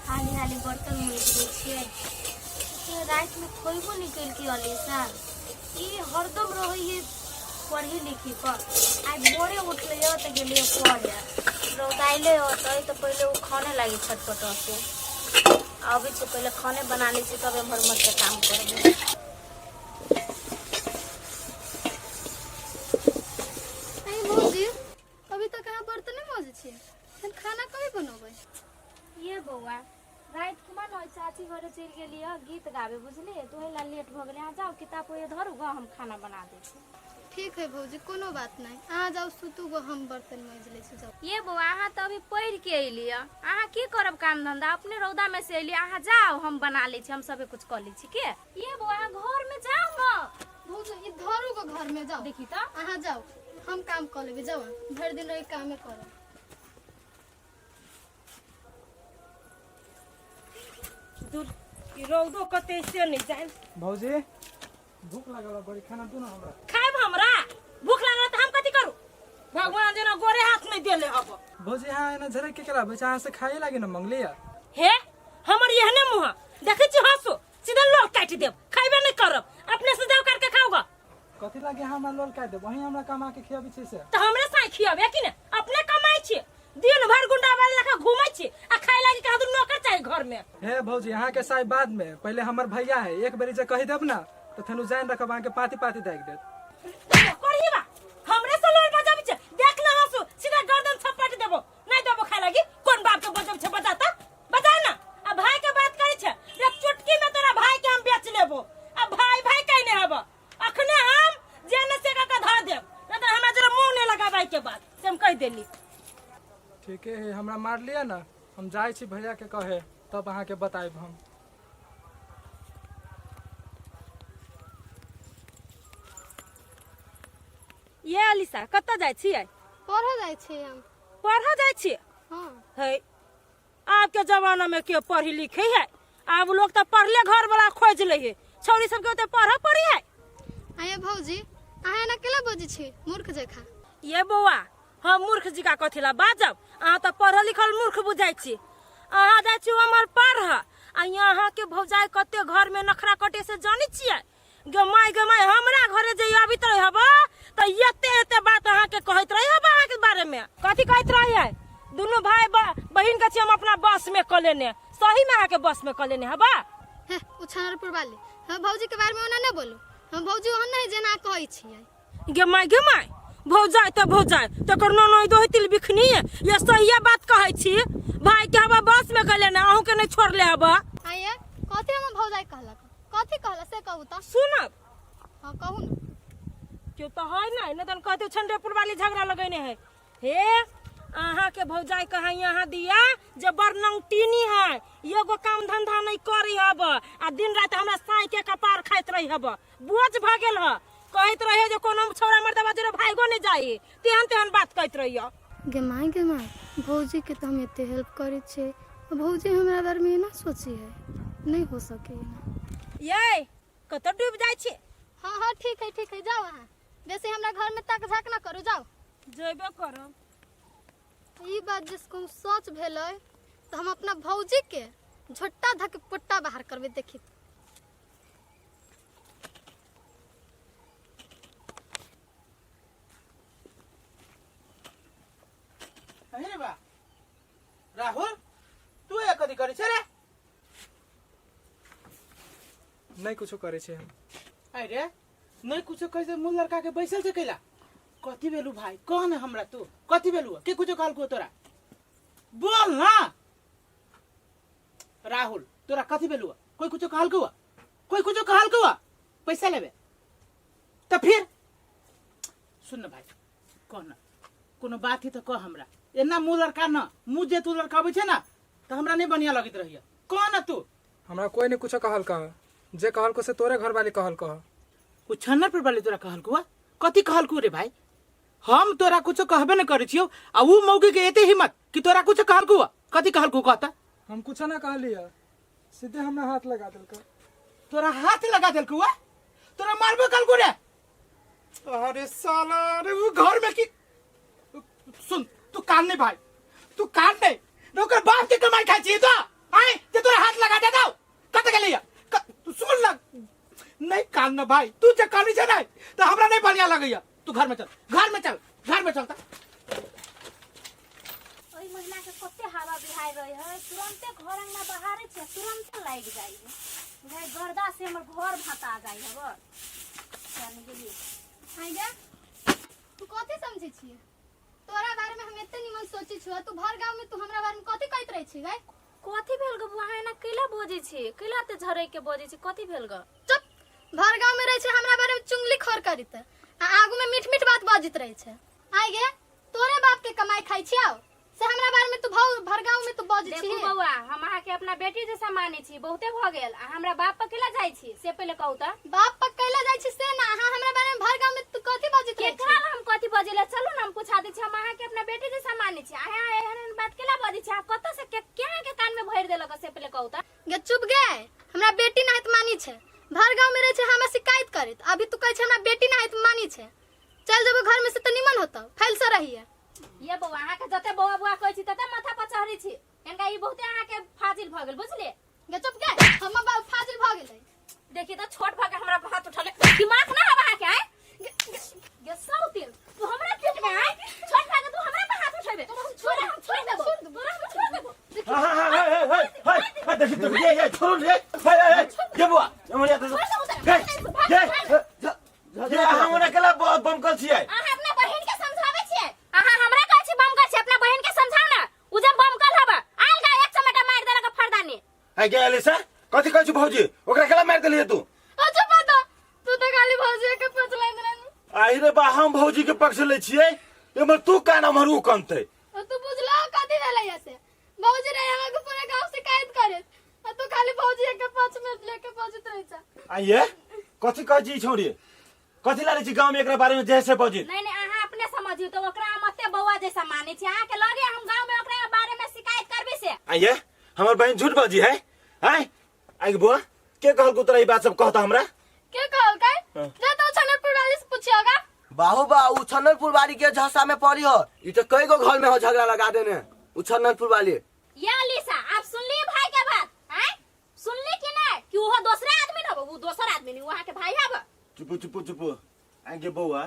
हाली हाली बर्तन मुझे रात में खोबो निकल के अलीसा ये हरदम रही पढ़ी लिखी कर आज बोरे उठले तो गए पढ़े रौदाइले होते तो पहले वो खाने लगी छटपट से अभी तो पहले खाने बना ली तब भर मत के काम कर भौजी अभी तक कहाँ बर्तन मौज छे खाना कभी बनोगे ये बउआ रात कुमार न चाची घरे चल गेली गीत गावे बुझलिए तो ला लेट भ गेले आ जाओ किताब ये धरू ग हम खाना बना दे छी। ठीक है भौजी कोनो बात नहीं आ जाओ सुतू गो हम बर्तन मांज ले छी जाओ। ये बउआ अहाँ तो अभी पढ़ के अइली अहाँ की करब काम धंधा अपने रौदा में से अइली अहाँ जाओ हम बना ले छी हम सबे कुछ कर ले छी के ये बउआ घर में जाओ न भौजी ई धरू गो घर में जाओ देखी त अहाँ जाओ हम काम कर लेबे जाओ भर दिन रही काम करो। दूर रौदो कते से नहीं जाए भौजी भूख लागल बड़ी खाना दू ना हमरा खाएब हमरा भूख लागल त हम कथि करू भगवान जना गोरे हाथ नहीं देले हब भौजी हाँ एना झरे के करा बेचा से खाए लागे ना मंगलिया हे हमर यहने मुंह देखे छी हंसो सीधा लोल काट देब खाइबे नहीं करब अपने से जाओ करके खाओगा कथि लागे हमरा लोल काट दे वही हमरा कमा के खियाबी छै से त हमरे साई खियाबे कि ने अपने कमाई छी दिन भर गुंडा वाले लखा घुमाई छी आ खाए लागी कहा दू नौकर चाहिए घर में। हे भौजी यहाँ के साई बाद में पहले हमर भैया है एक बेरी जे कहि देब ना तो थनु जान रखब अहाँ के पाती पाती देख देत करहिबा हमरे से लोल बजाबी छे देख ले हंसो सीधा गर्दन छपट देबो नहीं देबो खाए लागी कोन बाप के बजाब छे बताता बता ना आ भाई के बात करै छे एक चुटकी में तोरा भाई के हम बेच लेबो आ भाई भाई कहने हबो अखने हम जेने से का धर देब नहीं तो हमरा जरा मुंह नहीं लगाबाई के बात से हम कह देली। ठीक है हमरा मार लिया ना हम जाय छी भैया के कहे तब अहाँ के बताइब हम। ये अलीसा कत्ता जाय छियै पढ़े जाय छी हम पढ़ा जाय छी हां है आज के जमाना में के पढ़ी लिखी है अब लोग तो पढ़ले घर वाला खोज ले है छौरी सब के पढ़ा पड़ी है। आये भौजी अहाँ एना केला बजै छी मूर्ख जखा ये बौआ हम मूर्ख जी का कथिला बाजब अहाँ तो पढ़ल लिखल मूर्ख बुझाई छी अहाँ जाय छी हमर पढ़ आ यहाँ के भौजाई कते घर में नखरा कटे से जानी छियै गे माय हमरा घरे जे आबित रहे हबो त एते बात अहाँ के कहत रहे हबो अहाँ के बारे में कथि कहत रहे है दोनों भाई बहिन के छी हम अपना बस में क लेने सही में अहाँ के बस में क लेने हबा हे उछानरपुर वाले हम भौजी के बारे में ओना न बोलो हम भौजी ओहन नहीं जेना कहै छियै गे माय भौजाई तकर ननोई दोहितिल बिखनी ये सही बात कहै छी भाई के हबा बस में गले ना अहू के नहीं छोड़ले हबा आये कथि हम भौजाई कहलक कथि कहला से कहू त सुनब हां कहू न क्यों तो है नहीं तन कहते छंडेपुर वाली झगड़ा लगैने है हे अहाँ के भौजाई कहा यहाँ दिया जे बरनंगटीनी है एगो काम धंधा नहीं करी हब आ दिन रात हमरा साई के कपार खाइत रही हब बोझ भ गेल ह कहत रहे जे कोनो छोरा मर्दवा जरे भाईगो नहीं जाई तेहन बात कहत रही गे माय भौजी के तो हम एते हेल्प करे छे भौजी हमरा बारे में ना सोची है नहीं हो सके ना ये कत डूब जाय छी। हां हां ठीक है जाओ अहाँ वैसे हमरा घर में तक झाक ना करू जाओ जेबे करब ई बात जिसको सच भेलै तो हम अपना भौजी के झोट्टा धक पोट्टा बाहर करबे देखी अरे बा राहुल तू ये कदी करे छे रे नहीं कुछो करे छे हम अरे नहीं कुछ कैसे मुल लड़का के बैसल से कैला कथि बेलू भाई कौन है हमरा तू कथि बेलू के कुछ कहल को तोरा बोल ना राहुल तोरा कथि बेलू कोई कुछ कहल को पैसा लेबे तो फिर सुन भाई कौन कोनो बात ही तो कह हमरा एना मुँह लड़का न मुँह जे तू लड़काबे छे ना तो हमरा नहीं बढ़िया लगित रहिए कौन है तू हमरा कोई नहीं कुछो कहल कह जे कहल को से तोरे घर वाली कहल कह उ छन्नर पर वाली तोरा कहल को कथि कहल को रे भाई हम तोरा कुछ कहबे न करे छियो आ उ मौके के एते हिम्मत कि तोरा कुछ कहल को कथि कहल को कहता हम कुछ ना कहलिया सीधे हमरा हाथ लगा देलक तोरा हाथ लगा देलक तोरा मारबे कल को रे अरे साला रे वो घर में की सुन तू कान नहीं भाई तू कान नहीं नौकर बाप के कमाई खाई चाहिए तो आए ते तोरा हाथ लगा देता हूं कत के लिए तू सुन ना नहीं कान ना भाई तू जे कानी से नहीं तो हमरा नहीं बढ़िया लगैया तू घर में चल ओई महिला के कते हवा बिहार रहे है तुरंते घर अंगना बाहर छे तुरंत लाग जाई भाई गर्दा से हमर घर भाता गई है जाने के लिए हाय गे तू कथि समझे छिए तोरा बारे में हम एते निमन सोचे छु तू भर गांव में तू हमरा बारे में कथि कहत रहे छी गाय कथि भेल ग बुआ है ना कैला बोजे छी कैला ते झरे के बोजे छी कथि भेल ग चुप भर गांव में रहे छे हमरा बारे में चुंगली खोर करित आगू में मीठ मीठ बात बाजित रहे छे आय गे तोरे बाप के कमाई खाई छियाओ से हमरा बारे में तू भर गांव में तू बाजी छी देखो बउआ हम आहा के अपना बेटी जैसा माने छी बहुते भ गेल आ हमरा बाप पकेला जाई छी से पहले कहू त बाप पकेला जाई छी से ना हां हमरा बारे में भर गांव में तू कथि बाजित रहे छी हम कथि बजेला चलो ना हम पूछा दे छी हम आहा के अपना बेटी जैसा माने छी आहा एहन बात केला बाजी छी कत से के कान में भर देलक से पहले कहू त गे चुप गे हमरा बेटी नाहित मानी छे भर गांव में रहे छे हमरा शिकायत करत अभी तू कह छे हमरा बेटी नाहित मानी छे चल जब घर में से त निमन होता फैल से रहिए ये बउआ आहा के जते बउआ बुआ कहै छी तते माथा पर चढ़ी छी एनका ई बहुते आहा के फाजिल भ गेल बुझले गे चुप गे हम बाप फाजिल भ गेलै देखि त छोट भ के हमरा हाथ उठले दिमाग ना आवा के आए गे साउतिन तू हमरा पीठ में आए छोट भ के तू हमरा पे हाथ उठेबे छोड़ हम छोड़ देबो तोरा हम छोड़ देबो हां देखि ये छोड़ रे ये बुआ हमरे ये हमने केला बम कल छिए आहा अपना बहिन के समझावे छिए आहा हमरा कहै छी बम कर छी अपना बहिन के समझाओ ना उ जब बम कल हबा आइल गा एक चमेटा मार देलक फरदानी है गे अलीसा कथि कहै छी भौजी ओकरा केला मार देलिए तू अच्छा पता तू तो खाली भौजी के पछलै देन आई रे बा हम भौजी के पक्ष ले छिए एमे तू का नाम हरू कंते तू बुझला कथि भेलै ऐसे भौजी रे हमरा के पूरे गांव शिकायत करे तू खाली भौजी के पक्ष में लेके पहुंचत रही छ आइए कथि कहै छी छोड़ी कथि लाले छी गांव में एकरा बारे में जैसे बजी नहीं नहीं आहा अपने समझियो तो ओकरा मते बउआ जैसा माने छी आहा के लगे हम गांव में ओकरा बारे में शिकायत करबे से आइए हमर बहन झूठ बजी है हैं आई बुआ के कहल को तोरा ई बात सब कहता हमरा के कहल काय जा तो छनरपुर वाली से पूछियोगा बाहु बा उ छन्नरपुर वाली के झसा में पड़ी हो ई तो कई गो घर में हो झगड़ा लगा देने उ छन्नरपुर वाली या अलीसा आप सुन ली भाई के बात हैं सुन ली कि नहीं कि वो दूसरा आदमी न वो दूसरा आदमी नहीं वहां के भाई हब चुप आगे बउआ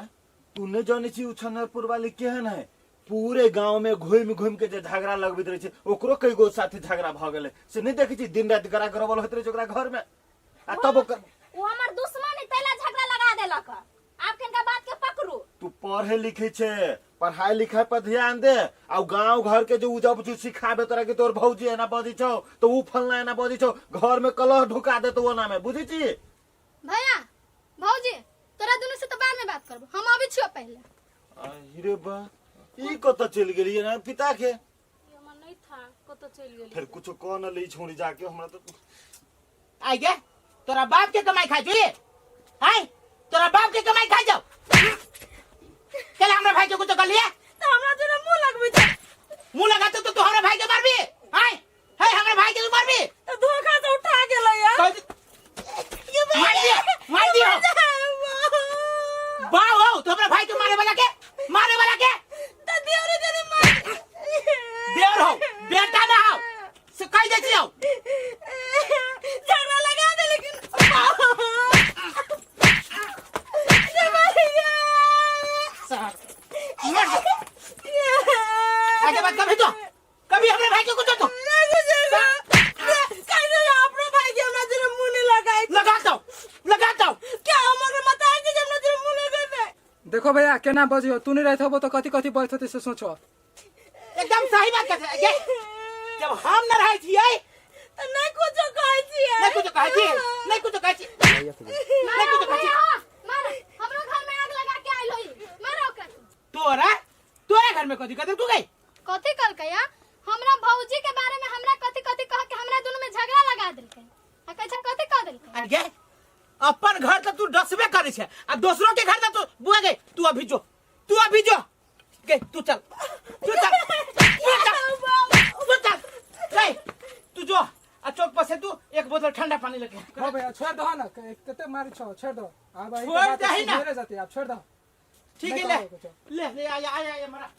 तू ने जाने छी उ छन्नरपुर वाली केहन है पूरे गांव में घुम के जे झगड़ा लगबित रहे छे ओकरो कई गो साथे झगड़ा भ गेले से नहीं देखै छी दिन रात गरा करबल होत रहे ओकरा घर में आ तब वो हमर दुश्मन है तैला झगड़ा लगा देलक आप किनका बात के पकड़ू तू पढ़े लिखे छे पढ़ाई लिखाई पर ध्यान दे आ गांव घर के जो जब तू सिखाबे तोरा के तोर भौजी है ना बजी छौ तो उ फलना है ना बजी छौ घर में कलह ढुका दे तो वो ना में बुझी छी भैया भौजी तोरा दोनों से तो बाद में बात करबो हम अभी छियो पहले अरे बा ई कत चल गेली ना पिता के मन नहीं था कतो चल गेली फिर कुछ कोन ले छोड़ी जाके हमरा तो आई गे तोरा बाप के कमाई खाई छी हाय तोरा बाप के कमाई खाई जाओ चल हमरा भाई के कुछ कर लिया तो हमरा जरा मुंह लगबे छै मुंह लगा तो तू हमरा भाई के मारबी हाय हाय हमरा भाई के तू मारबी तो धोखा से उठा गेलै या मार दियो वाह वाह तो अपना भाई के मारे वाला के तो देवरे जने मार देवर हो बेटा ना हो से कह दे छी हो झगड़ा लगा दे लेकिन आगे बात कभी अपने भाई के कुछ तो अपने भाई के हमरा जरा मुंह नहीं लगाता हूं क्या हमर मत है कि हमरा जरा मुंह लगे देखो भैया केना बजियो तू नहीं रहत हो तो कथि बात होते से सोचो एकदम सही बात कहते है जब हम न रहे छिए तो नहीं कुछ कहै छी नहीं कुछ कहै छी मार हमरो घर में आग लगा के आइल होई मारो ओकरा तोरा घर में कथि कहते तू गई कथि कल कया हमरा भौजी के बारे में हमरा कथि कह के हमरा दोनों में झगड़ा लगा देलकै आ कहै छै कथि कह देलकै अरे अपन घर तो तू डसबे करे छे आ दूसरों के घर में तू बुआ गई तू अभी जो गई तू चल गई तू जो आ चौक पर से तू एक बोतल ठंडा पानी लेके हां भैया छोड़ दो ना कते मारी छो छोड़ दो अब आई छोड़ दे ही ना। जाती आप छोड़ दो ठीक है ले आया मरा